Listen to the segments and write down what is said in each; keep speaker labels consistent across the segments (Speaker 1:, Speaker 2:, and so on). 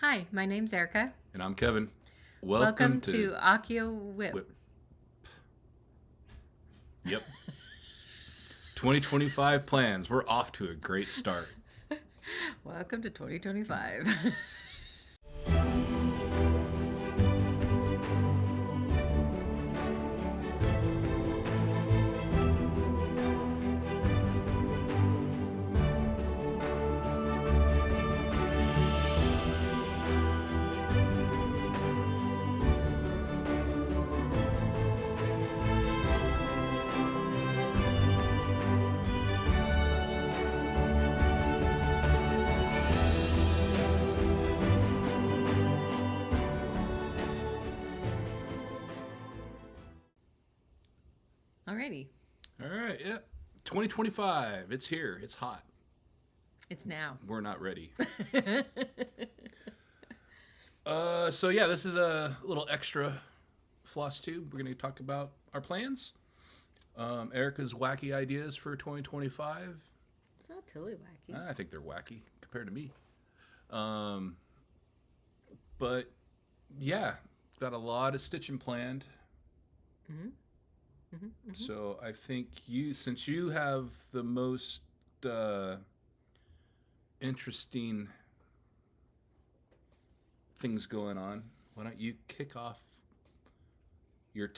Speaker 1: Hi, my name's Erica.
Speaker 2: And I'm Kevin.
Speaker 1: Welcome to Akio Whip.
Speaker 2: Yep. 2025 plans. We're off to a great start.
Speaker 1: Welcome to 2025. Alrighty.
Speaker 2: All right. Yep. 2025. It's here. It's hot.
Speaker 1: It's now.
Speaker 2: We're not ready. So yeah, this is a little extra Flosstube. We're going to talk about our plans. Erica's wacky ideas for 2025.
Speaker 1: It's not totally wacky.
Speaker 2: I think they're wacky compared to me. But yeah, got a lot of stitching planned.
Speaker 1: Mm-hmm. Mm-hmm, mm-hmm.
Speaker 2: So I think since you have the most interesting things going on, why don't you kick off your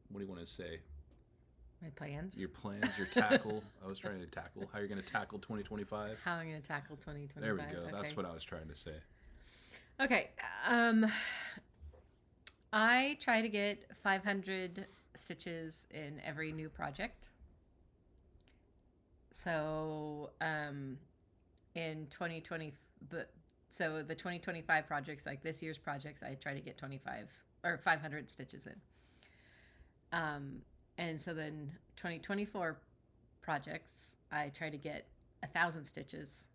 Speaker 2: what do you want to say?
Speaker 1: My plans?
Speaker 2: Your plans, your tackle. I was trying to tackle. How you're going to tackle 2025?
Speaker 1: How I'm going to tackle 2025.
Speaker 2: There we go.
Speaker 1: Okay.
Speaker 2: That's what I was trying to say.
Speaker 1: Okay. I try to get 500 stitches in every new project. So in 2020, so the 2025 projects, like this year's projects, I try to get 500 stitches in. And so then 2024 projects, I try to get 1,000 stitches.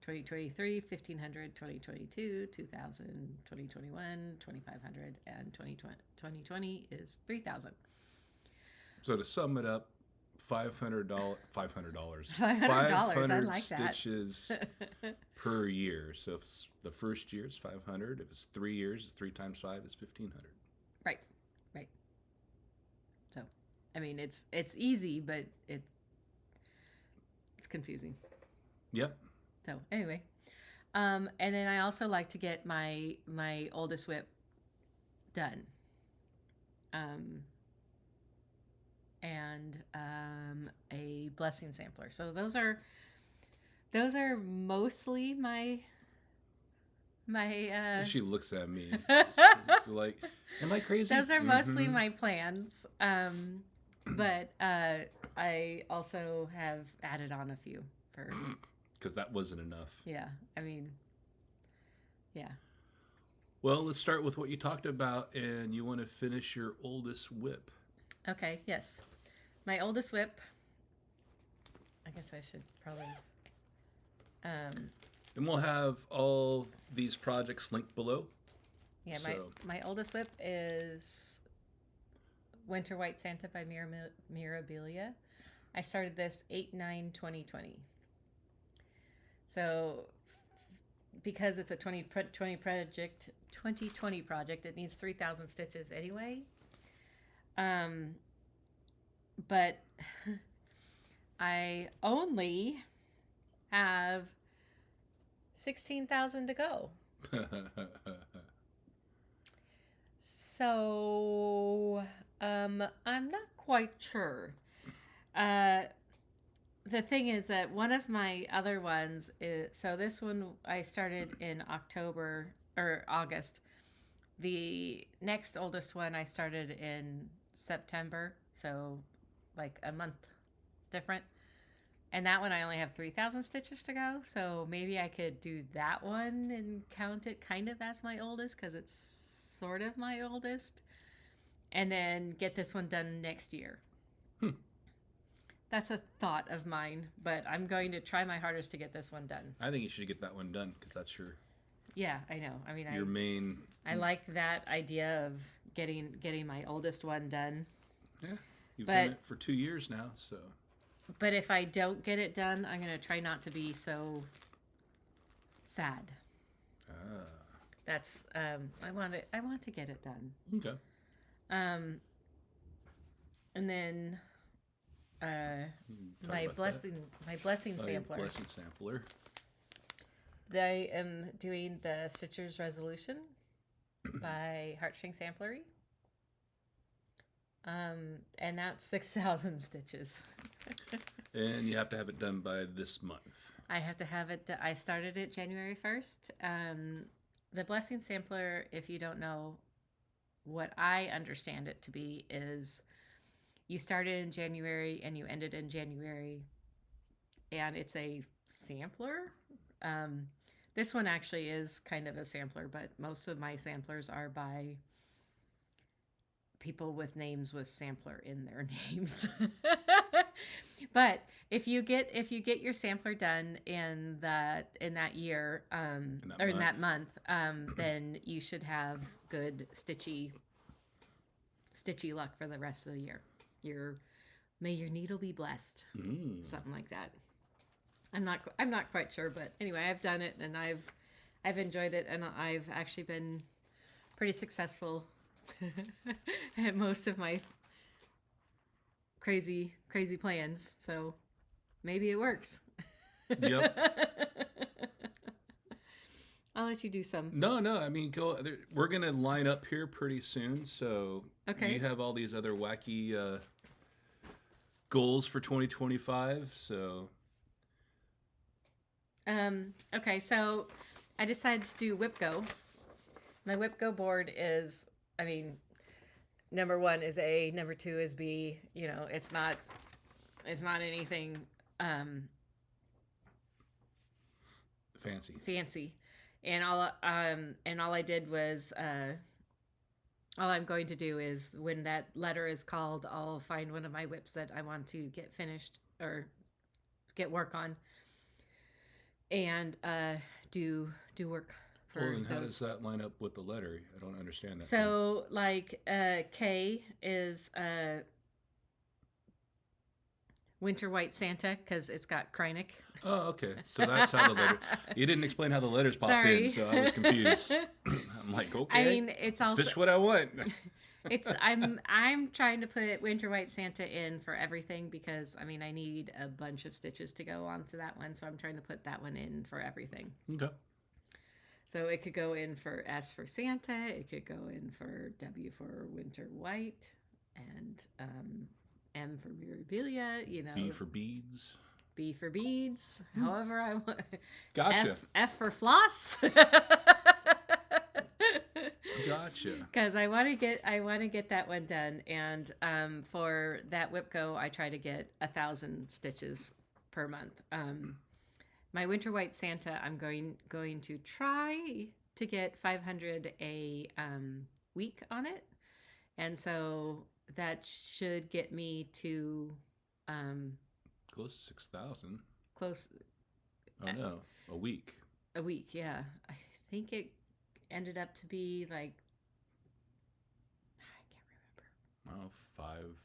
Speaker 1: 2023, 1,500, 2022, 2,000, 2021, 2,500, and 2020 is 3,000.
Speaker 2: So to sum it up, $500.
Speaker 1: $500. I like
Speaker 2: stitches per year. So if it's the first year is 500. If it's 3 years, it's 3 times 5 is 1,500.
Speaker 1: Right. So, I mean, it's easy, but it's confusing.
Speaker 2: Yep.
Speaker 1: So anyway, and then I also like to get my oldest whip done, and a blessing sampler. So those are mostly my.
Speaker 2: She looks at me like, am I crazy?
Speaker 1: Those are mostly my plans, but I also have added on a few for.
Speaker 2: Because that wasn't enough.
Speaker 1: Yeah, I mean, yeah.
Speaker 2: Well, let's start with what you talked about, and you want to finish your oldest whip.
Speaker 1: Okay, yes. My oldest whip, I guess I should probably...
Speaker 2: and we'll have all these projects linked below.
Speaker 1: Yeah, my oldest whip is Winter White Santa by Mirabilia. I started this 8/9/2020. So, because it's a 2020 project, it needs 3,000 stitches anyway. But I only have 16,000 to go. So, I'm not quite sure. The thing is that one of my other ones is, so this one I started in August. The next oldest one I started in September, so like a month different. And that one I only have 3,000 stitches to go, so maybe I could do that one and count it kind of as my oldest because it's sort of my oldest. And then get this one done next year. That's a thought of mine, but I'm going to try my hardest to get this one done.
Speaker 2: I think you should get that one done because that's your...
Speaker 1: Yeah, I know. I mean,
Speaker 2: your main...
Speaker 1: I like that idea of getting my oldest one done.
Speaker 2: Yeah, you've done it for 2 years now, so...
Speaker 1: But if I don't get it done, I'm going to try not to be so sad.
Speaker 2: Ah.
Speaker 1: That's I want to get it done.
Speaker 2: Okay.
Speaker 1: And then
Speaker 2: Talk
Speaker 1: my
Speaker 2: about
Speaker 1: blessing sampler.
Speaker 2: Blessing sampler.
Speaker 1: I am doing the Stitcher's Resolution by Heartstring Samplery. And that's 6,000 stitches.
Speaker 2: And you have to have it done by this month.
Speaker 1: I have to have it. I started it January 1st. The Blessing Sampler, if you don't know, what I understand it to be is you started in January and you ended in January, and it's a sampler. This one actually is kind of a sampler, but most of my samplers are by people with names with sampler in their names. But if you get your sampler done in that year in that month, then you should have good stitchy luck for the rest of the year. May your needle be blessed. Something like that. I'm not quite sure, but anyway, I've done it and I've enjoyed it, and I've actually been pretty successful at most of my crazy plans, so maybe it works.
Speaker 2: Yep.
Speaker 1: I'll let you do some.
Speaker 2: No, I mean, go. We're gonna line up here pretty soon, so
Speaker 1: okay.
Speaker 2: You have all these other wacky goals for 2025, so.
Speaker 1: Okay, so I decided to do Whipgo. My Whipgo board is, I mean, number 1 is A, number 2 is B. You know, it's not anything fancy. And all I did was all I'm going to do is when that letter is called, I'll find one of my whips that I want to get finished or get work on, and do work.
Speaker 2: And how does that line up with the letter? I don't understand that.
Speaker 1: So, like, K is Winter White Santa because it's got Kreinik.
Speaker 2: Oh, okay. So that's how the letter. You didn't explain how the letters popped in, so I was confused. I'm like, okay.
Speaker 1: I mean, it's also
Speaker 2: stitch what I want.
Speaker 1: I'm trying to put Winter White Santa in for everything because I mean I need a bunch of stitches to go onto that one, so I'm trying to put that one in for everything.
Speaker 2: Okay.
Speaker 1: So it could go in for S for Santa, it could go in for W for Winter White, and M for Mirabilia, you know.
Speaker 2: B for beads.
Speaker 1: B for beads, however I want.
Speaker 2: Gotcha.
Speaker 1: F for floss.
Speaker 2: Gotcha.
Speaker 1: Because I want to get that one done, and for that Whipgo, I try to get 1,000 stitches per month. My Winter White Santa, I'm going to try to get 500 a week on it, and so that should get me to
Speaker 2: close to 6,000.
Speaker 1: Close.
Speaker 2: Oh no, a week.
Speaker 1: A week, yeah. I think it ended up to be like I can't remember.
Speaker 2: Well, 5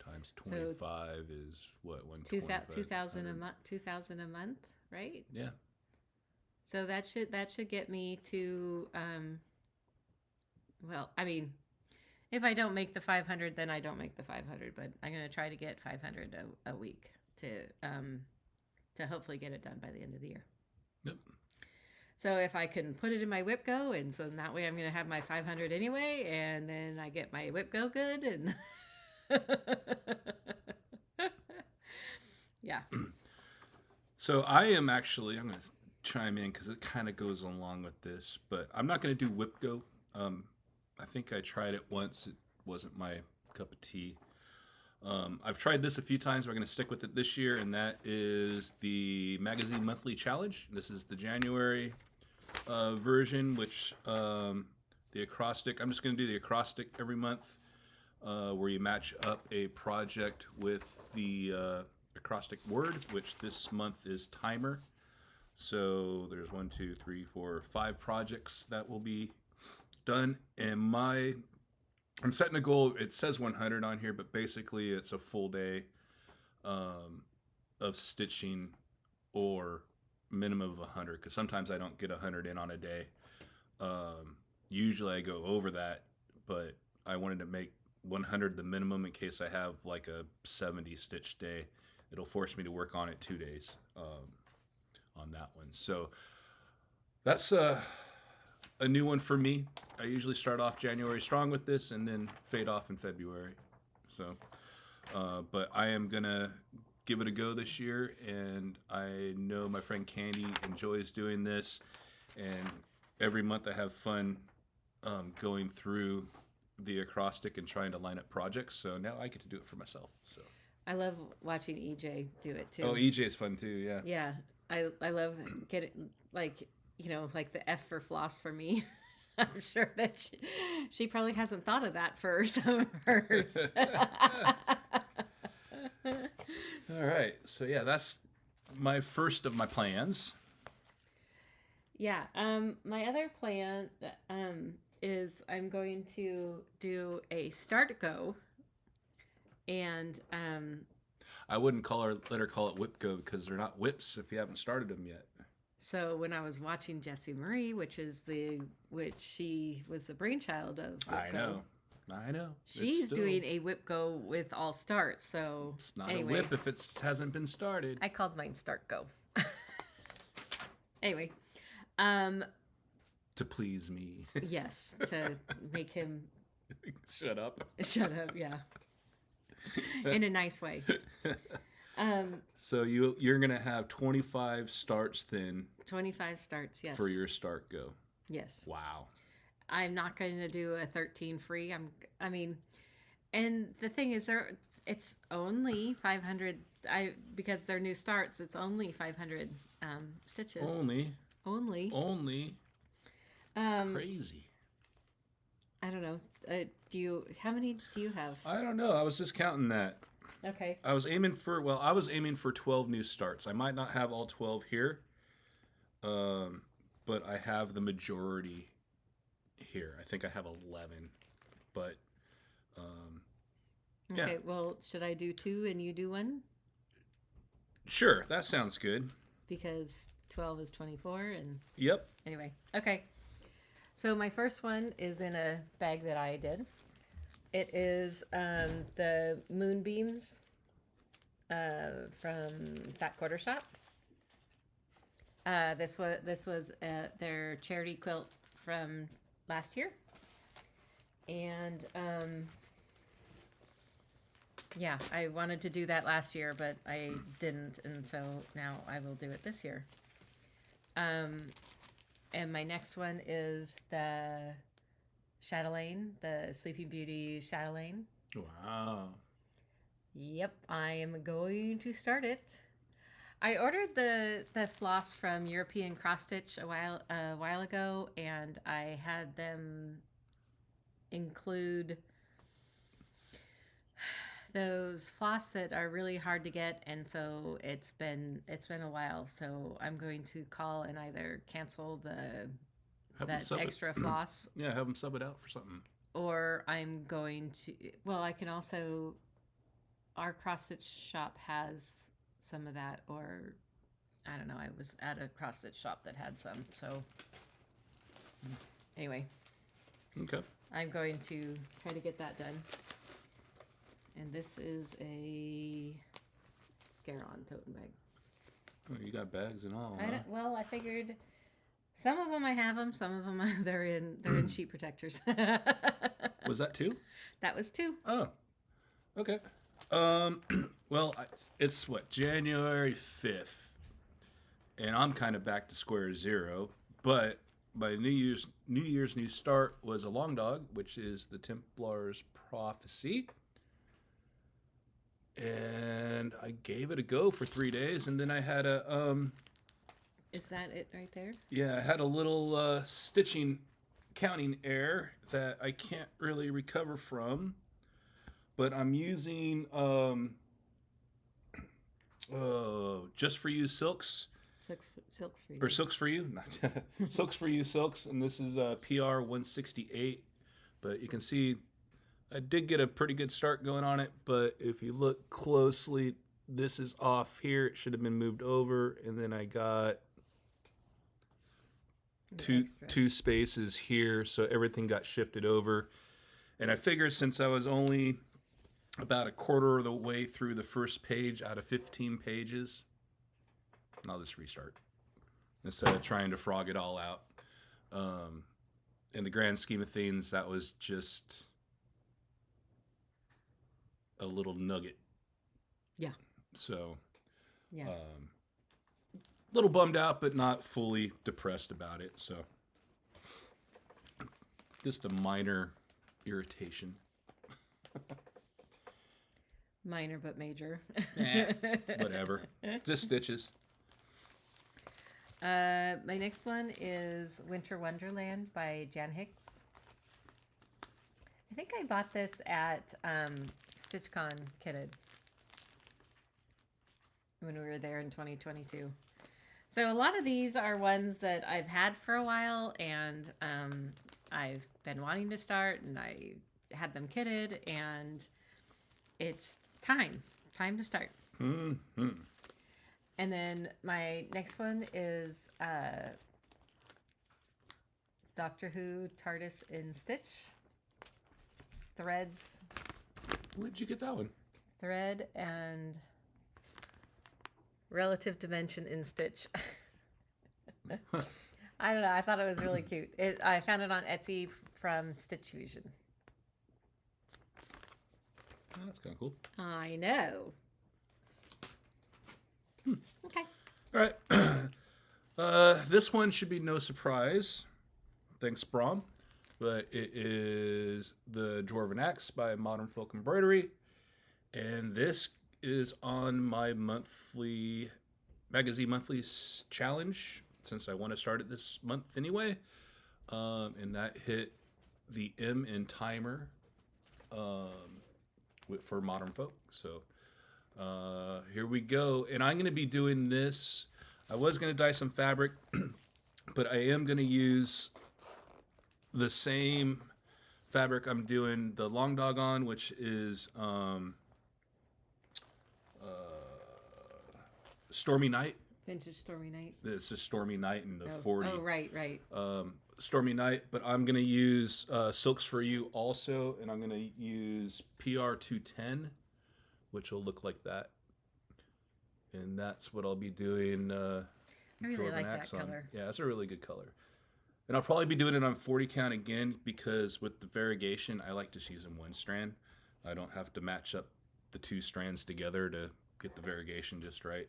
Speaker 2: times 25 is what?
Speaker 1: 2,000 a month. 2,000 a month, right?
Speaker 2: Yeah.
Speaker 1: So that should get me to well, I mean, if I don't make the 500, then I don't make the 500. But I'm going to try to get 500 a week to hopefully get it done by the end of the year.
Speaker 2: Yep.
Speaker 1: So if I can put it in my Whipgo, and so that way I'm going to have my 500 anyway, and then I get my Whipgo good, and yeah.
Speaker 2: So I'm going to chime in because it kind of goes along with this, but I'm not going to do Whipgo. I think I tried it once. It wasn't my cup of tea. I've tried this a few times. We're going to stick with it this year, and that is the Magazine Monthly Challenge. This is the January version, which the acrostic. I'm just going to do the acrostic every month, where you match up a project with the acrostic word, which this month is timer. So there's 1, 2, 3, 4, 5 projects that will be done, and I'm setting a goal. It says 100 on here, but basically it's a full day of stitching or minimum of 100, because sometimes I don't get 100 in on a day. Usually I go over that, but I wanted to make 100 the minimum in case I have like a 70 stitch day. It'll force me to work on it 2 days on that one. So that's a new one for me. I usually start off January strong with this and then fade off in February. So, but I am gonna give it a go this year, and I know my friend Candy enjoys doing this, and every month I have fun going through the acrostic and trying to line up projects. So now I get to do it for myself. So
Speaker 1: I love watching EJ do it too.
Speaker 2: Oh, EJ's fun too. Yeah.
Speaker 1: Yeah, I love getting like like the F for floss for me. I'm sure that she probably hasn't thought of that for some of hers.
Speaker 2: All right. So yeah, that's my first of my plans.
Speaker 1: Yeah. My other plan is I'm going to do a start go, and
Speaker 2: I wouldn't let her call it Whipgo, because they're not whips if you haven't started them yet.
Speaker 1: So when I was watching Jessie Marie, which she was the brainchild of Whipgo,
Speaker 2: I know.
Speaker 1: She's doing a Whipgo with all starts. So
Speaker 2: it's not a whip if it hasn't been started.
Speaker 1: I called mine Start Go. Anyway,
Speaker 2: to please me.
Speaker 1: Yes, to make him
Speaker 2: shut up.
Speaker 1: Shut up. Yeah, in a nice way.
Speaker 2: So you're gonna have 25 starts then.
Speaker 1: 25 starts, yes.
Speaker 2: For your start go.
Speaker 1: Yes.
Speaker 2: Wow.
Speaker 1: I'm not going to do a 13 free. And the thing is, it's only 500. Because they're new starts, it's only 500 stitches. Only.
Speaker 2: Crazy.
Speaker 1: I don't know. How many do you have?
Speaker 2: I don't know. I was just counting that.
Speaker 1: Okay.
Speaker 2: I was aiming for 12 new starts. I might not have all 12 here, but I have the majority here. I think I have 11, but
Speaker 1: okay.
Speaker 2: Yeah.
Speaker 1: Well, should I do 2 and you do 1?
Speaker 2: Sure, that sounds good.
Speaker 1: Because 12 is 24, and
Speaker 2: yep.
Speaker 1: Anyway, okay. So my first one is in a bag that I did. It is the Moonbeams from Fat Quarter Shop. This was their charity quilt from last year, and yeah, I wanted to do that last year, but I didn't, and so now I will do it this year. And my next one is the Chatelaine, the Sleeping Beauty Chatelaine.
Speaker 2: Wow.
Speaker 1: Yep, I am going to start it. I ordered the floss from European CrossStitch a while ago, and I had them include those floss that are really hard to get, and so it's been a while. So I'm going to call and either cancel that extra floss.
Speaker 2: Yeah, have them sub it out for something.
Speaker 1: Or I'm going to. Well, I can also. Our CrossStitch shop has some of that, or I don't know. I was at a CrossStitch shop that had some. So anyway.
Speaker 2: Okay.
Speaker 1: I'm going to try to get that done. And this is a Garon tote bag.
Speaker 2: Oh, you got bags and all.
Speaker 1: Well, I figured some of them I have them, some of them they're in sheet protectors.
Speaker 2: Was that 2?
Speaker 1: That was 2.
Speaker 2: Oh, okay. Well, it's what, January 5th, and I'm kind of back to square zero. But my New Year's new start was a long dog, which is the Templar's Prophecy. And I gave it a go for 3 days, and then I had a
Speaker 1: Is that it right there?
Speaker 2: Yeah, I had a little stitching counting error that I can't really recover from, but I'm using Just For You silks.
Speaker 1: Silks for you.
Speaker 2: Or Silks For You, Silks For You silks, and this is PR 168. But you can see I did get a pretty good start going on it, but if you look closely, this is off here. It should have been moved over, and then I got two spaces here, so everything got shifted over. And I figured since I was only about a quarter of the way through the first page out of 15 pages, I'll just restart instead of trying to frog it all out. In the grand scheme of things, that was just a little nugget.
Speaker 1: Yeah.
Speaker 2: So,
Speaker 1: yeah.
Speaker 2: Little bummed out, but not fully depressed about it. So, just a minor irritation.
Speaker 1: Minor but major.
Speaker 2: Whatever. Just stitches.
Speaker 1: My next one is Winter Wonderland by Jan Hicks. I think I bought this at StitchCon Kitted when we were there in 2022. So a lot of these are ones that I've had for a while, and I've been wanting to start, and I had them kitted, and it's time to start.
Speaker 2: Mm-hmm.
Speaker 1: And then my next one is Doctor Who TARDIS in Stitch. It's threads.
Speaker 2: Where'd you get that one?
Speaker 1: Thread and relative dimension in Stitch. I don't know. I thought it was really cute. I found it on Etsy from Stitch Fusion.
Speaker 2: Oh, that's kind of cool.
Speaker 1: I know. Okay.
Speaker 2: All right. This one should be no surprise. Thanks, Brom. But it is the Dwarven Ax by Modern Folk Embroidery. And this is on my magazine monthly challenge, since I want to start it this month anyway. And that hit the M in timer for Modern Folk. So here we go. And I'm going to be doing this. I was going to dye some fabric, but I am going to use the same fabric I'm doing the long dog on, which is Stormy Night.
Speaker 1: Vintage Stormy Night.
Speaker 2: This is Stormy Night in the 40.
Speaker 1: Oh, right.
Speaker 2: Stormy Night, but I'm going to use Silks for You also, and I'm going to use PR210, which will look like that. And that's what I'll be doing.
Speaker 1: I really like that color.
Speaker 2: Yeah, that's a really good color. And I'll probably be doing it on 40 count again, because with the variegation, I like just using one strand. I don't have to match up the two strands together to get the variegation just right.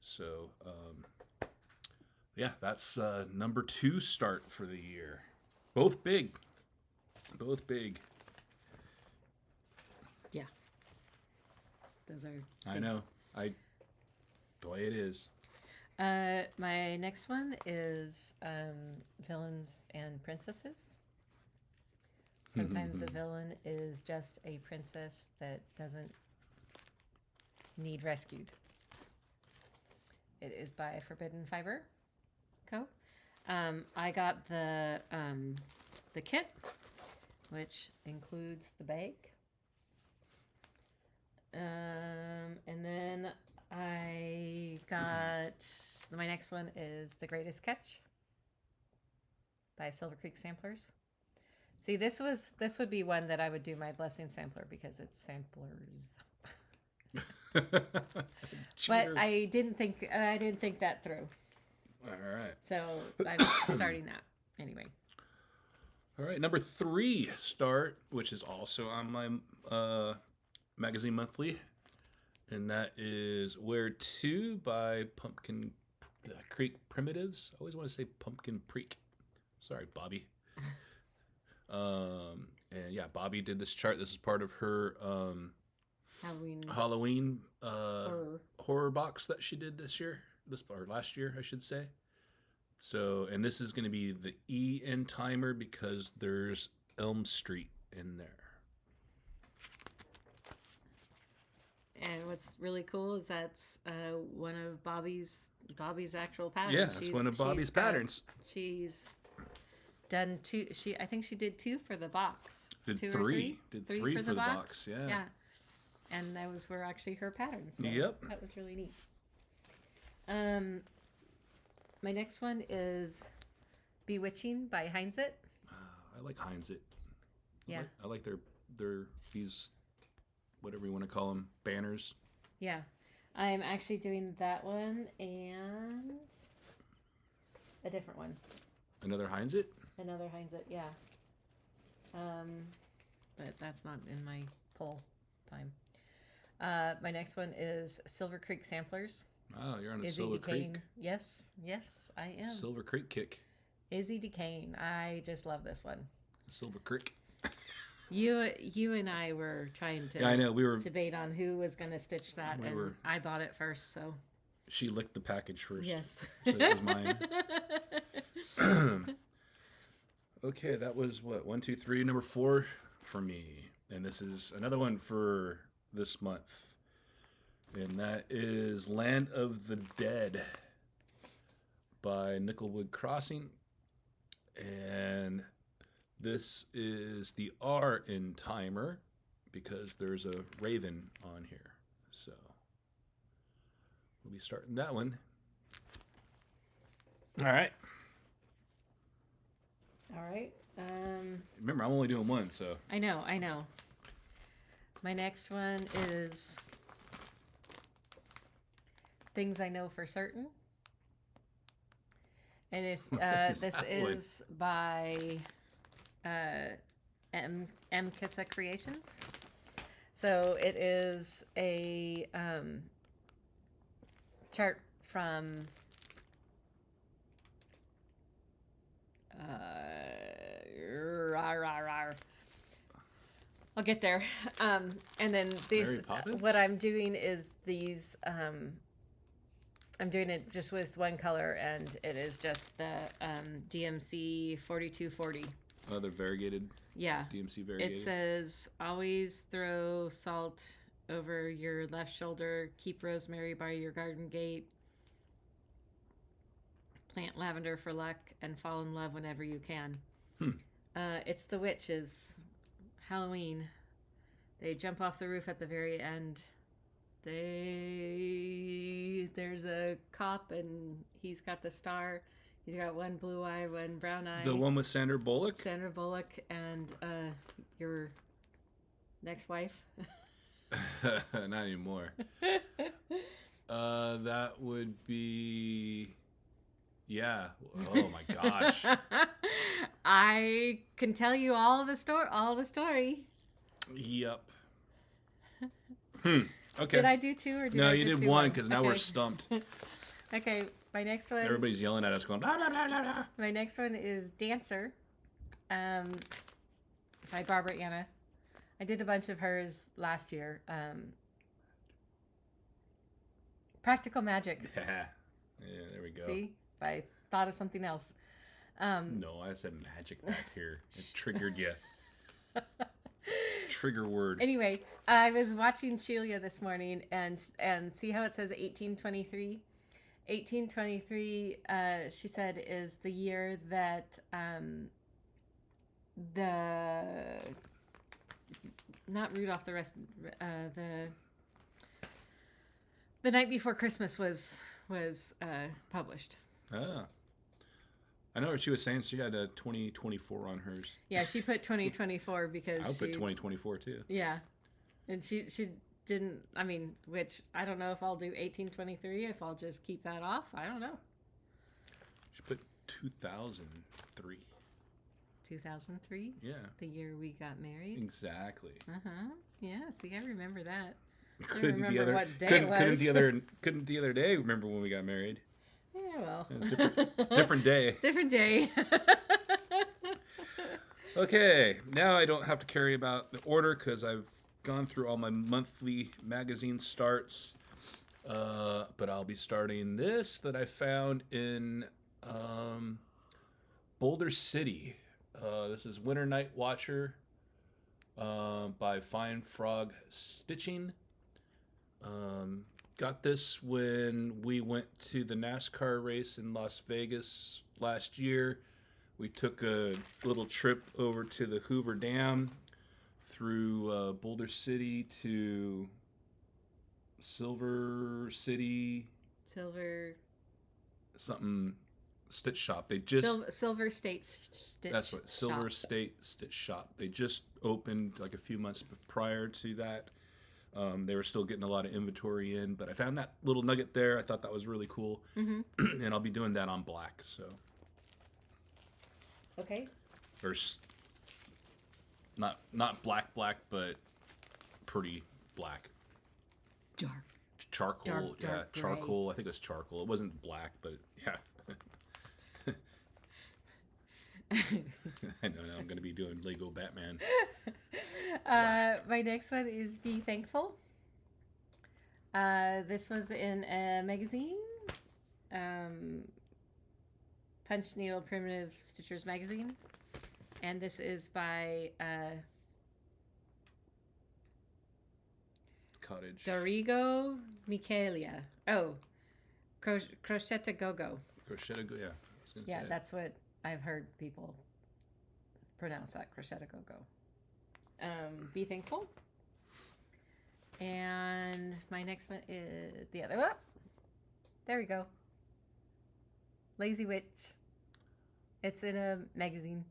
Speaker 2: So, yeah, that's number 2 start for the year. Both big.
Speaker 1: Yeah. Those are big.
Speaker 2: I know. The way it is.
Speaker 1: My next one is Villains and Princesses. Sometimes a villain is just a princess that doesn't need rescued. It is by Forbidden Fiber Co. I got the kit, which includes the bag. And then I got my next one is The Greatest Catch by Silver Creek Samplers. See, this would be one that I would do my blessing sampler, because it's samplers. But I didn't think that through.
Speaker 2: All right.
Speaker 1: So I'm starting that anyway.
Speaker 2: All right, number 3 start, which is also on my magazine monthly, and that is Where To by Pumpkin Creek Primitives. I always want to say Pumpkin Creek. Sorry, Bobby. And yeah, Bobby did this chart. This is part of her Halloween horror box that she did last year, I should say. So, and this is going to be the E in timer, because there's Elm Street in there.
Speaker 1: And what's really cool is that's one of Bobby's actual patterns.
Speaker 2: Yeah, it's one of Bobby's patterns.
Speaker 1: She's done 2. I think she did 2 for the box.
Speaker 2: Did
Speaker 1: 2
Speaker 2: 3.
Speaker 1: or 3?
Speaker 2: Did 3 for the box. Yeah.
Speaker 1: Yeah. And those were actually her patterns. So
Speaker 2: yep.
Speaker 1: That was really neat. My next one is Bewitching by Hinzeit.
Speaker 2: I like Hinzeit.
Speaker 1: Yeah.
Speaker 2: I like their these, whatever you want to call them, banners.
Speaker 1: Yeah. I'm actually doing that one and a different one.
Speaker 2: Another Hinzeit?
Speaker 1: Another Hinzeit, yeah. But that's not in my poll time. My next one is Silver Creek Samplers.
Speaker 2: Oh, you're on a
Speaker 1: Izzie
Speaker 2: Silver
Speaker 1: Dekaying.
Speaker 2: Creek.
Speaker 1: Yes, I am.
Speaker 2: Silver Creek kick.
Speaker 1: Izzie Dekaying. I just love this one.
Speaker 2: Silver Creek.
Speaker 1: You and I were trying to
Speaker 2: I know, we were
Speaker 1: debate on who was going to stitch that, and I bought it first, so.
Speaker 2: She licked the package first.
Speaker 1: Yes.
Speaker 2: So it was mine. Okay, that was what? 1, 2, 3, number 4 for me. And this is another one for this month. And that is Land of the Dead by Nickelwood Crossing. And this is the R in timer because there's a raven on here. So we'll be starting that one. All right.
Speaker 1: All right.
Speaker 2: Remember, I'm only doing one, so.
Speaker 1: I know. My next one is Things I Know for Certain. And if this is by MKissa Creations. So it is a chart from I'll get there. And then these, what I'm doing is these, I'm doing it just with one color, and it is just the DMC 4240.
Speaker 2: Oh, the variegated?
Speaker 1: Yeah.
Speaker 2: DMC variegated?
Speaker 1: It says, always throw salt over your left shoulder, keep rosemary by your garden gate, plant lavender for luck, and fall in love whenever you can. It's the witches. Halloween. They jump off the roof at the very end. There's a cop, and he's got the star. He's got one blue eye, one brown eye.
Speaker 2: The one with Sandra Bullock?
Speaker 1: Sandra Bullock and your next wife.
Speaker 2: Not anymore. That would be... Yeah. Oh my gosh.
Speaker 1: I can tell you all the story.
Speaker 2: Yep. Okay.
Speaker 1: Did I do 2 or did
Speaker 2: no,
Speaker 1: I
Speaker 2: you
Speaker 1: just
Speaker 2: did
Speaker 1: do
Speaker 2: 1 because now we're stumped.
Speaker 1: Okay, my next one.
Speaker 2: Everybody's yelling at us going blah, blah, blah, blah, blah.
Speaker 1: My next one is Dancer by Barbara Anna. I did a bunch of hers last year. Practical Magic.
Speaker 2: Yeah, there we go.
Speaker 1: See? I thought of something else.
Speaker 2: No, I said magic back here. It triggered you. Trigger word.
Speaker 1: Anyway, I was watching Sheila this morning and see how it says 1823? 1823, she said, is the year that not Rudolph the Night Before Christmas was published.
Speaker 2: Ah. I know what she was saying. She had a 2024 on hers.
Speaker 1: Yeah, she put 2024 because
Speaker 2: I would put 2024 too.
Speaker 1: Yeah, and she didn't. I mean, which I don't know if I'll do 1823. If I'll just keep that off, I don't know.
Speaker 2: She put 2003.
Speaker 1: 2003.
Speaker 2: Yeah.
Speaker 1: The year we got married.
Speaker 2: Exactly.
Speaker 1: Yeah. See, I remember that.
Speaker 2: Couldn't
Speaker 1: I remember what day it was.
Speaker 2: Couldn't the other day remember when we got married.
Speaker 1: Yeah, well.
Speaker 2: Different day.
Speaker 1: Different day.
Speaker 2: Okay, now I don't have to carry about the order because I've gone through all my monthly magazine starts. But I'll be starting this that I found in Boulder City. This is Winter Night Watcher by Fine Frog Stitching. Got this when we went to the NASCAR race in Las Vegas last year. We took a little trip over to the Hoover Dam through Boulder City to Silver City.
Speaker 1: Silver.
Speaker 2: Something. Stitch Shop. They just
Speaker 1: Silver State Stitch.
Speaker 2: that's what Silver
Speaker 1: Shop.
Speaker 2: State Stitch Shop. They just opened like a few months prior to that. They were still getting a lot of inventory in, but I found that little nugget there. I thought that was really cool, and I'll be doing that on black. So
Speaker 1: Okay.
Speaker 2: there's not black, but pretty black.
Speaker 1: Dark.
Speaker 2: Charcoal,
Speaker 1: Dark
Speaker 2: charcoal. I think it was charcoal. It wasn't black, but yeah. I know now I'm going to be doing Lego Batman.
Speaker 1: My next one is Be Thankful. This was in a magazine, Punch Needle Primitive Stitchers magazine, and this is by
Speaker 2: Cottage.
Speaker 1: Dorigo Michaelia. Oh, CrocetteAGoGo.
Speaker 2: CrocetteAGoGo, yeah.
Speaker 1: Yeah, that's what I've heard people pronounce that, CrocetteAGoGo. Be Thankful. And my next one is the other. Oh, there we go. Lazy Witch. It's in a magazine.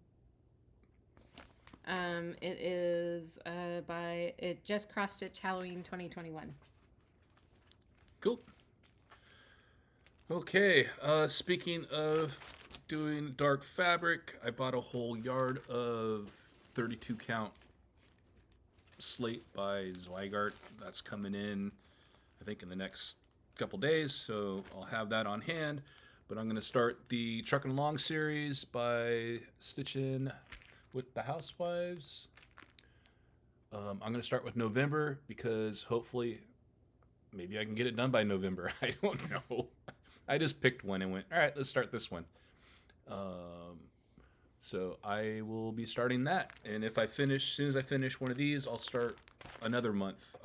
Speaker 1: It is by Just-CrossStitch Halloween 2021.
Speaker 2: Cool. Okay, speaking of doing dark fabric, I bought a whole yard of 32 count slate by Zweigart. That's coming in, I think, in the next couple days, so I'll have that on hand. But I'm going to start the Truckin' Along series by stitching with the Housewives. I'm going to start with November because hopefully maybe I can get it done by November. I don't know. I just picked one and went, all right, let's start this one. So I will be starting that. And if I finish, as soon as I finish one of these, I'll start another month.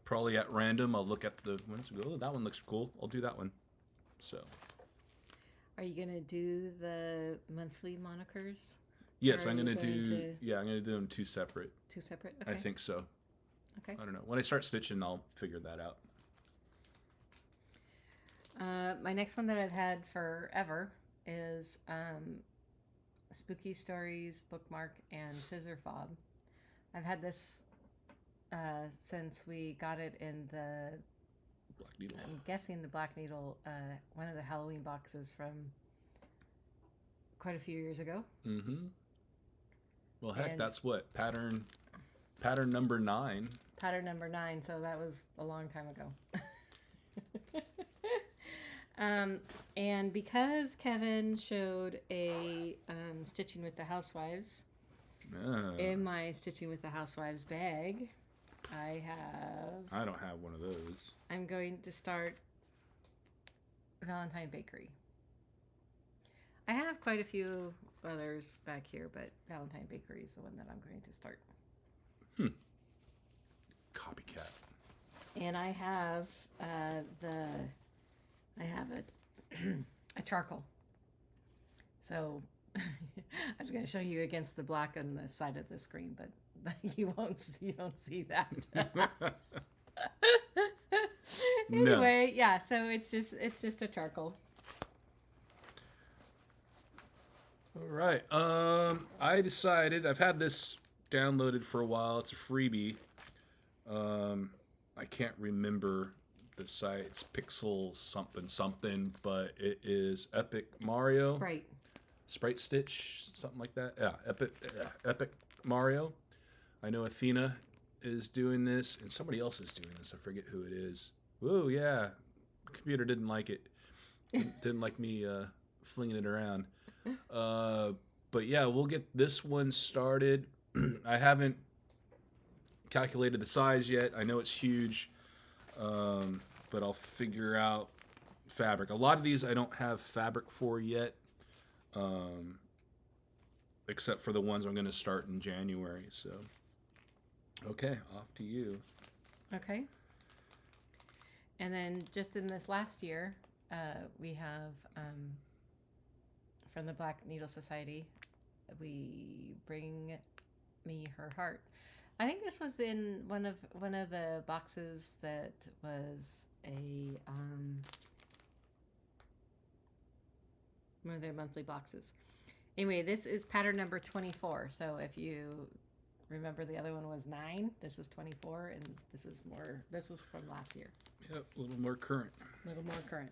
Speaker 2: Probably at random, I'll look at the ones and go, oh, that one looks cool. I'll do that one. So.
Speaker 1: Are you going to do the monthly monikers?
Speaker 2: Yes, I'm going to do, yeah, I'm going to do them two separate.
Speaker 1: Two separate? Okay.
Speaker 2: I think so.
Speaker 1: Okay.
Speaker 2: I don't know. When I start stitching, I'll figure that out.
Speaker 1: My next one that I've had forever is Spooky Stories Bookmark and Scissor Fob. I've had this since we got it in the
Speaker 2: Black Needle.
Speaker 1: I'm guessing the Black Needle, one of the Halloween boxes from quite a few years ago.
Speaker 2: Mm-hmm. Well, heck, that's what pattern number 9.
Speaker 1: Pattern number 9. So that was a long time ago. And because Kevin showed a Stitching with the Housewives in my Stitching with the Housewives bag, I
Speaker 2: don't have one of those.
Speaker 1: I'm going to start Valentin Bakery. I have quite a few others back here, but Valentin Bakery is the one that I'm going to start.
Speaker 2: Copycat.
Speaker 1: And I have a charcoal. So I was going to show you against the black on the side of the screen, but you don't see that. Anyway, no. Yeah, so it's just a charcoal.
Speaker 2: All right. I decided, I've had this downloaded for a while. It's a freebie. I can't remember the site. It's Pixel something, but it is Epic Mario. Sprite Stitch, something like that. Yeah, Epic Mario. I know Athena is doing this, and somebody else is doing this. I forget who it is. Whoa, yeah. The computer didn't like it. Didn't like me flinging it around. But yeah, we'll get this one started. I haven't calculated the size yet. I know it's huge, but I'll figure out fabric. A lot of these I don't have fabric for yet, except for the ones I'm going to start in January. So, okay, off to you.
Speaker 1: Okay. And then just in this last year, we have from the Black Needle Society, we bring me her heart. I think this was in one of the boxes that was a one of their monthly boxes. Anyway, this is pattern number 24. So if you remember, the other one was 9. This is 24, and this is more. This was from last year.
Speaker 2: Yep, a little more current.
Speaker 1: A little more current.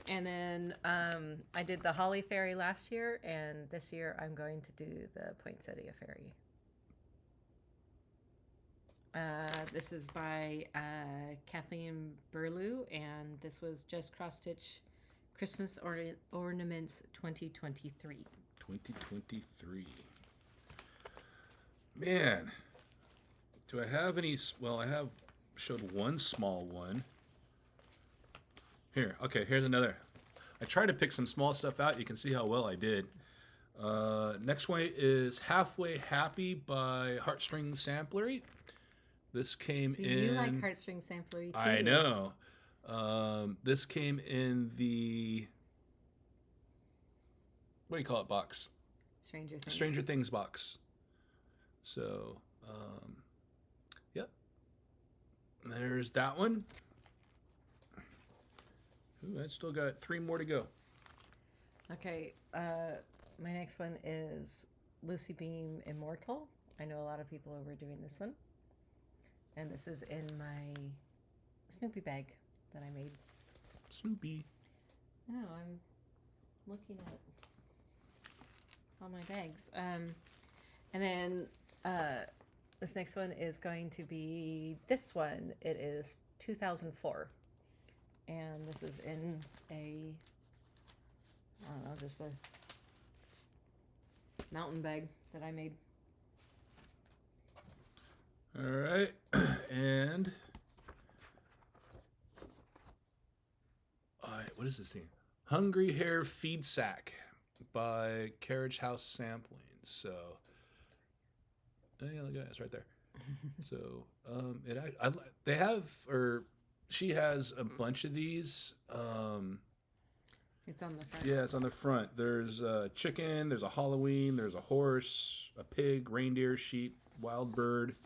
Speaker 1: And then I did the Holly Fairy last year, and this year I'm going to do the Poinsettia Fairy. This is by Kathleen Burlew, and this was Just-CrossStitch Christmas Ornaments 2023.
Speaker 2: 2023. Man, do I have any? Well, I have showed one small one. Here, okay, here's another. I tried to pick some small stuff out. You can see how well I did. Next one is Halfway Happy by Heartstring Samplery. This came in.
Speaker 1: You like Heartstring Samplery too.
Speaker 2: I know. This came in the, what do you call it, box? Stranger Things box. So, yep. There's that one. Ooh, I still got 3 more to go.
Speaker 1: Okay, my next one is Lucy Beam Immortal. I know a lot of people were doing this one. And this is in my Snoopy bag that I made.
Speaker 2: Snoopy.
Speaker 1: No, I'm looking at all my bags. And then this next one is going to be this one. It is 2004. And this is in a, I don't know, just a mountain bag that I made.
Speaker 2: All right, and all right, what is this thing? Hungry Hare Feed Sack by Carriage House Sampling. So, oh yeah, look at that, it's right there. So, they have, or she has a bunch of these.
Speaker 1: It's on the front.
Speaker 2: Yeah, it's on the front. There's a chicken, there's a Halloween, there's a horse, a pig, reindeer, sheep, wild bird.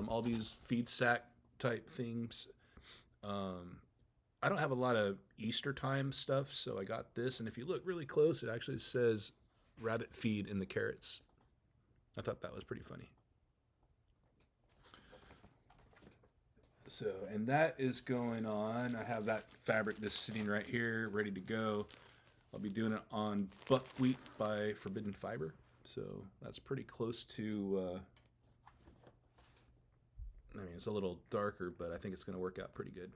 Speaker 2: All these feed sack type things. I don't have a lot of Easter time stuff, so I got this. And if you look really close, it actually says rabbit feed in the carrots. I thought that was pretty funny. So, and that is going on. I have that fabric just sitting right here, ready to go. I'll be doing it on Buckwheat by Forbidden Fiber. So that's pretty close to... I mean, it's a little darker, but I think it's going to work out pretty good.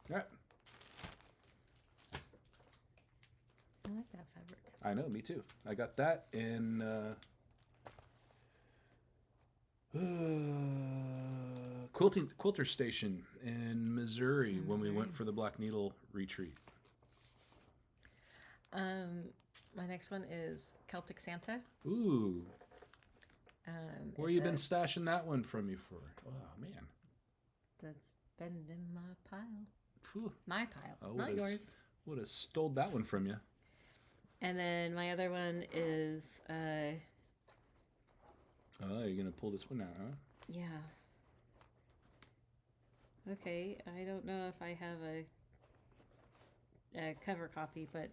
Speaker 2: All right.
Speaker 1: I like that fabric.
Speaker 2: I know, me too. I got that in Quilter Station in Missouri when we went for the Black Needle retreat.
Speaker 1: My next one is Celtic Santa.
Speaker 2: Ooh. Where you been stashing that one from me for? Oh, man.
Speaker 1: That's been in my pile.
Speaker 2: Whew.
Speaker 1: My pile, not yours.
Speaker 2: Would have stole that one from you.
Speaker 1: And then my other one is...
Speaker 2: Oh, you're going to pull this one out, huh?
Speaker 1: Yeah. Okay, I don't know if I have a cover copy, but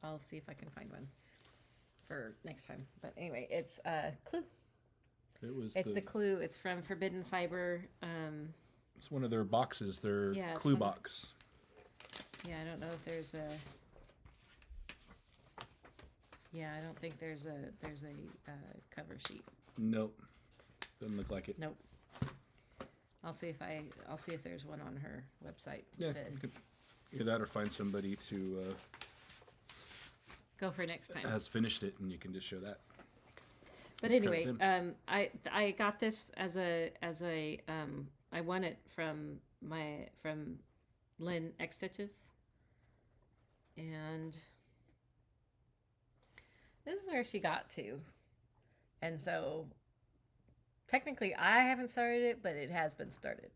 Speaker 1: I'll see if I can find one for next time. But anyway, it's Clue. It's the Clue. It's from Forbidden Fiber.
Speaker 2: It's one of their boxes, their Clue box.
Speaker 1: Yeah, I don't know if there's a... Yeah, I don't think there's a cover sheet.
Speaker 2: Nope. Doesn't look like it.
Speaker 1: Nope. I'll see if there's one on her website.
Speaker 2: Yeah, you could either that or find somebody to
Speaker 1: go for next time.
Speaker 2: Has finished it, and you can just show that.
Speaker 1: But anyway, I got this as a I won it from Lynn X Stitches, and this is where she got to, and so technically I haven't started it, but it has been started,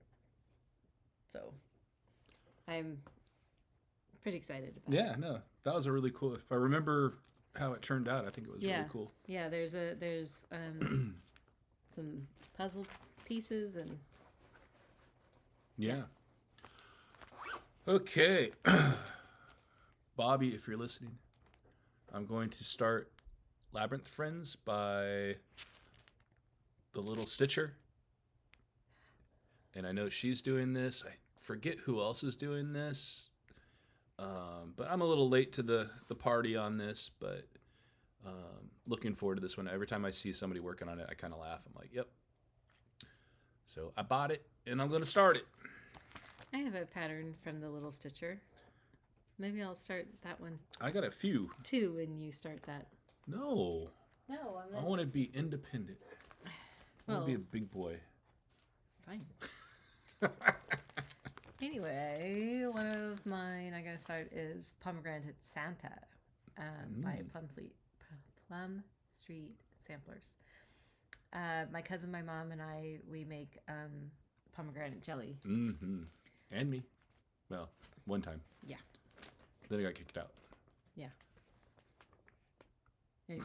Speaker 1: so I'm pretty excited about it.
Speaker 2: Yeah, no, that was a really cool. If I remember how it turned out, I think it was really cool.
Speaker 1: Yeah, there's some puzzle pieces and
Speaker 2: yeah. Okay. Bobby, if you're listening, I'm going to start Labyrinth Friends by the Little Stitcher. And I know she's doing this. I forget who else is doing this. But I'm a little late to the party on this, but looking forward to this one. Every time I see somebody working on it, I kind of laugh. I'm like, yep. So I bought it, and I'm going to start it.
Speaker 1: I have a pattern from the Little Stitcher. Maybe I'll start that one.
Speaker 2: I got a few.
Speaker 1: Too when you start that.
Speaker 2: No.
Speaker 1: No, I'm not.
Speaker 2: I want to be independent. I want to be a big boy.
Speaker 1: Fine. Anyway, one of mine I gotta start is Pomegranate Santa by Plum Street Samplers. My cousin, my mom, and I, we make pomegranate jelly.
Speaker 2: Mm-hmm. And me. Well, one time.
Speaker 1: Yeah.
Speaker 2: Then I got kicked out.
Speaker 1: Yeah. Anyway.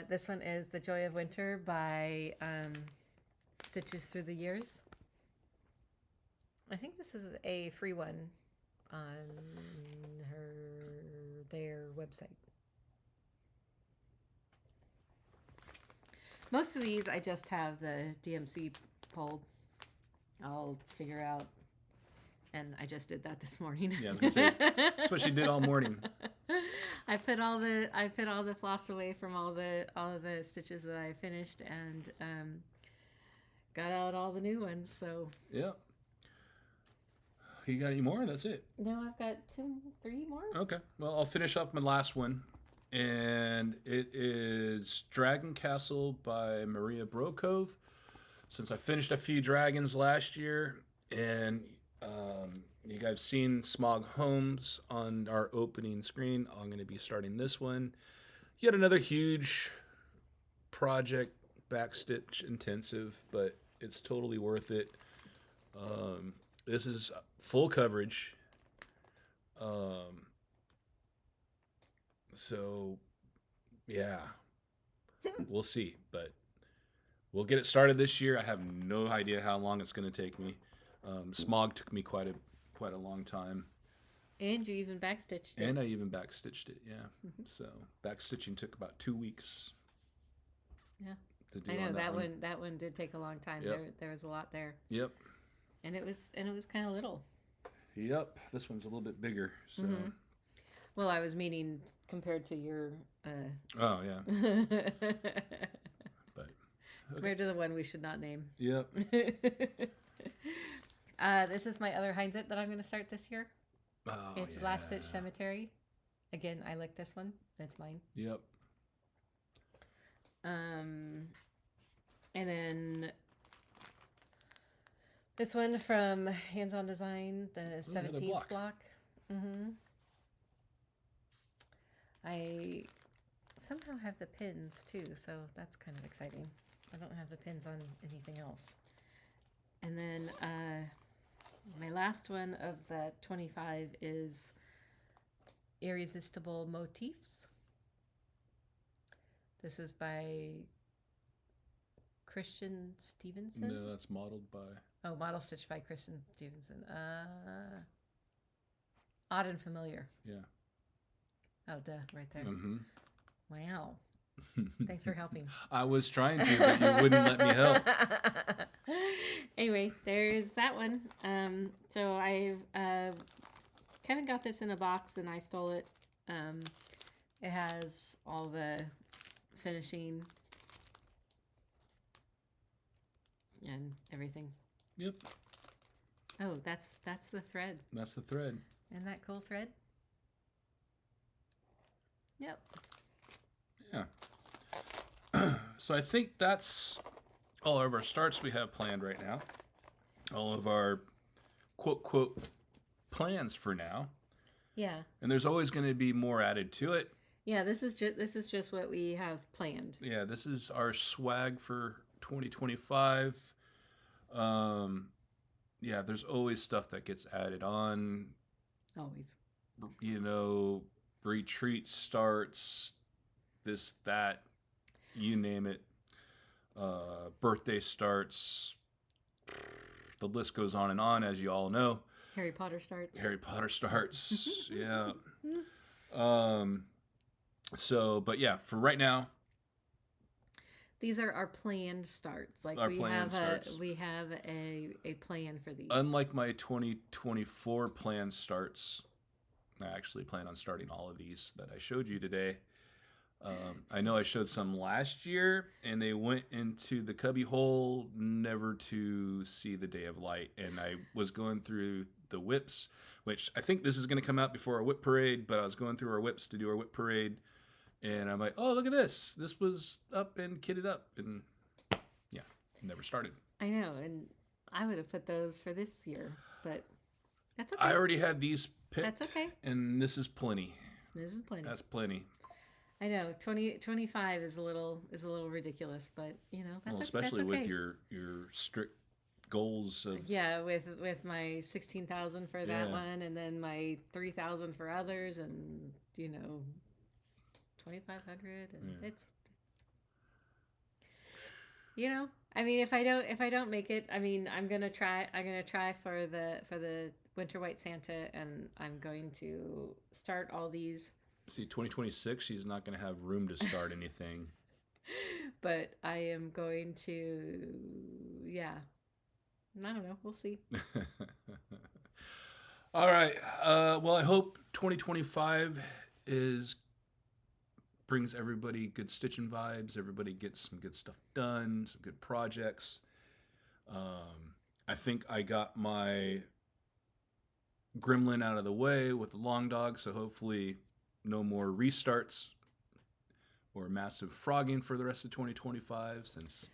Speaker 1: This one is The Joy of Winter by Stitches Through the Years. I think this is a free one on their website. Most of these I just have the DMC pulled. I'll figure out, and I just did that this morning.
Speaker 2: Yeah, I was gonna say, that's what she did all morning.
Speaker 1: I put all the floss away from all of the stitches that I finished, and got out all the new ones. So
Speaker 2: yeah. You got any more? That's it.
Speaker 1: No, I've got 2, 3 more.
Speaker 2: Okay. Well, I'll finish off my last one, and it is Dragon Castle by Maria Brokove. Since I finished a few dragons last year, and you guys have seen Smog Homes on our opening screen, I'm going to be starting this one. Yet another huge project, backstitch intensive, but it's totally worth it. This is full coverage. So, yeah, we'll see, but we'll get it started this year. I have no idea how long it's going to take me. Smog took me quite a long time.
Speaker 1: And you even backstitched it.
Speaker 2: And I even backstitched it, yeah. Mm-hmm. So backstitching took about 2 weeks.
Speaker 1: Yeah.
Speaker 2: To do
Speaker 1: I know
Speaker 2: on
Speaker 1: that one did take a long time.
Speaker 2: Yep.
Speaker 1: There was a lot there.
Speaker 2: Yep.
Speaker 1: And it was kind of little.
Speaker 2: Yep. This one's a little bit bigger. So.
Speaker 1: Mm-hmm. Well, I was meaning compared to your.
Speaker 2: Oh yeah. But. Okay.
Speaker 1: Compared to the one we should not name.
Speaker 2: Yep.
Speaker 1: This is my other Hinzeit that I'm going to start this year.
Speaker 2: Oh,
Speaker 1: it's Last Stitch Cemetery. Again, I like this one. It's mine.
Speaker 2: Yep.
Speaker 1: And then this one from HandsOn Design, the 17th block. Mm-hmm. I somehow have the pins too, so that's kind of exciting. I don't have the pins on anything else. And then my last one of the 25 is Irresistible Motifs. This is by Christian Stevenson.
Speaker 2: No, that's modeled by.
Speaker 1: Oh, model stitched by Christian Stevenson. Odd and Familiar.
Speaker 2: Yeah.
Speaker 1: Oh, duh, right there.
Speaker 2: Mm-hmm.
Speaker 1: Wow. Thanks for helping.
Speaker 2: I was trying to, but you wouldn't let me help.
Speaker 1: Anyway, there's that one. So I've Kevin got this in a box and I stole it. It has all the finishing and everything.
Speaker 2: Yep.
Speaker 1: Oh, that's the thread.
Speaker 2: That's the thread.
Speaker 1: Isn't that cool thread? Yep.
Speaker 2: Yeah. So I think that's all of our starts we have planned right now. All of our quote plans for now.
Speaker 1: Yeah.
Speaker 2: And there's always going to be more added to it.
Speaker 1: Yeah, this is just what we have planned.
Speaker 2: Yeah, this is our swag for 2025. Yeah, there's always stuff that gets added on.
Speaker 1: Always.
Speaker 2: You know, retreat starts, this, that, you name it. Birthday starts. The list goes on, as you all know.
Speaker 1: Harry Potter starts.
Speaker 2: Harry Potter starts. Yeah. So, but yeah, for right now,
Speaker 1: these are our planned starts. Like
Speaker 2: our
Speaker 1: we
Speaker 2: planned
Speaker 1: have
Speaker 2: starts.
Speaker 1: we have a plan for these.
Speaker 2: Unlike my 2024 plan starts, I actually plan on starting all of these that I showed you today. I know I showed some last year, and they went into the cubby hole, never to see the day of light. And I was going through the whips, which I think this is going to come out before our whip parade, but I was going through our whips to do our whip parade, and I'm like, oh, look at this. This was up and kitted up, and yeah, never started.
Speaker 1: I know, and I would have put those for this year, but that's okay.
Speaker 2: I already had these picked.
Speaker 1: That's okay.
Speaker 2: And this is plenty.
Speaker 1: This is plenty.
Speaker 2: That's plenty.
Speaker 1: I know 25 is a little ridiculous, but you know that's
Speaker 2: especially
Speaker 1: that's okay.
Speaker 2: with your strict goals of
Speaker 1: with my 16,000 for that one, and then my 3,000 for others, and 2,500, and it's I mean if I don't make it, I mean I'm gonna try for the Winter White Santa, and I'm going to start all these.
Speaker 2: See, 2026, she's not going to have room to start anything.
Speaker 1: But I am going to, I don't know. We'll see.
Speaker 2: All right. Well, I hope 2025 brings everybody good stitching vibes. Everybody gets some good stuff done, some good projects. I think I got my gremlin out of the way with the long dog, so hopefully no more restarts or massive frogging for the rest of 2025, since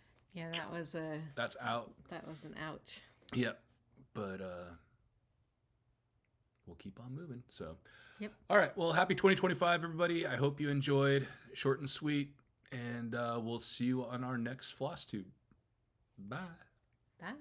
Speaker 2: that's out.
Speaker 1: That was an ouch.
Speaker 2: Yep. But we'll keep on moving. So
Speaker 1: yep.
Speaker 2: All right. Well, happy 2025, everybody. I hope you enjoyed. Short and sweet. And we'll see you on our next Flosstube. Bye.
Speaker 1: Bye.